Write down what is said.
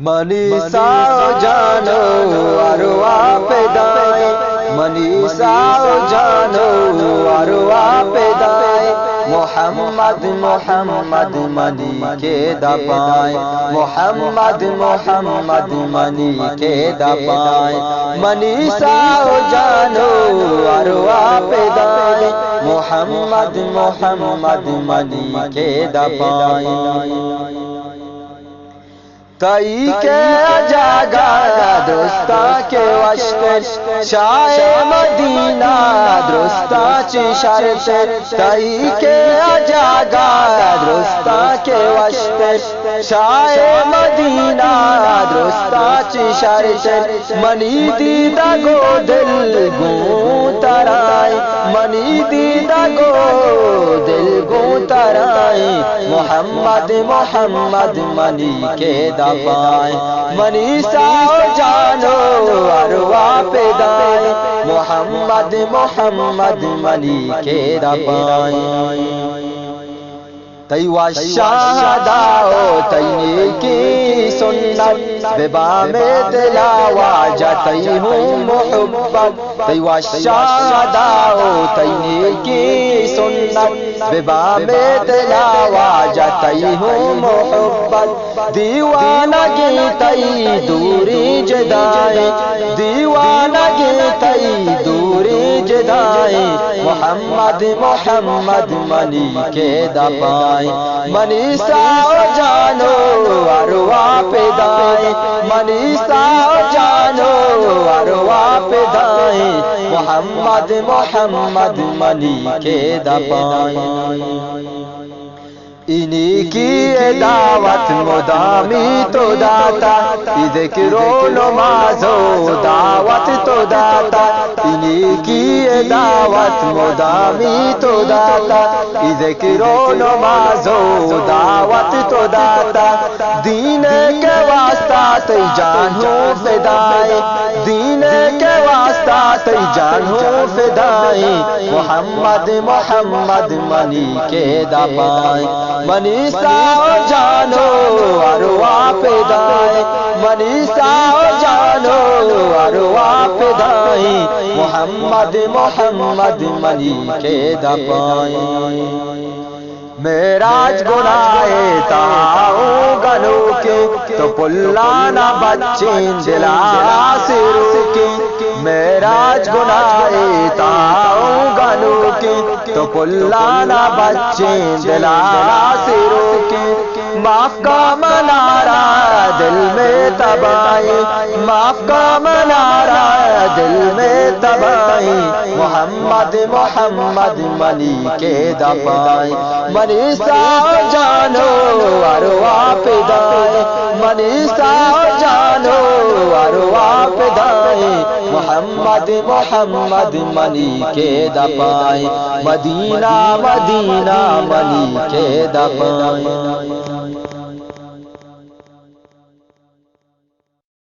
منیسا جانو ارواح پیدائے، منیسا جانو ارواح پیدائے، محمد محمد منی کے دپائے، محمد محمد منی کے دپائے، منیسا جانو ارواح پیدائے، محمد محمد منی کے دپائے۔ تئی کے جاگا درستا کے وشت شاہ مدینہ درستا چی شرط، تئی کے جاگا درستا کے وشت شاہ مدینہ درستا چی شرط، منی دیدہ گو دل گوں ترائے، منی دیدہ گو دل گوں ترائے، محمد محمد منی کے دپائے، منیسا جانو ارواح پیدائے، محمد محمد منی کے دپائے۔ تی وشہداؤ تی کی سنت ببام تلاوہ جاتی ہوں محبت، تی وشہداؤ تی کی سنت ببام تلاوہ جاتی ہوں محبت، دیوانگی تی دوری جدائے، دیوانگی تی دوری جدائے، محمد محمد منی کے دپائے، منیسا جانو ارواح پیدائے، منیسا جانو ارواح پیدائے، محمد محمد منی کے دپائے۔ انہی کی دعوت مدامی تو داتا، ذکر و نماز و دعوت تو داتا، انہی کی دعوت مدامی تو داتا، ذکر و نماز و دعوت تو داتا، دین کے واسطہ تی جان ہوں فدائے، دین کے واسطہ تی جان ہوں فدائے، محمد محمد منی کے دپائے، منیسا جانو ارواح پیدائے، منیسا جانو ارواح پیدائے، محمد محمد منی کے دپائے۔ معراج گناہ تاؤں گنو کے تو پلانا بچیں دلارا سے روکے، معراج گناہ تاؤں گنو کے تو پلانا بچیں دلارا سے روکے، معاف کا منارہ دل میں تبائے، معاف کا منارہ دل میں تبائے، محمد محمد منی کے دپائے، منیسا جانو ارواح پیدائے، منیسا جانو ارواح پیدائے، محمد محمد منی کے دپائے، مدینہ مدینہ منی کے دپائے۔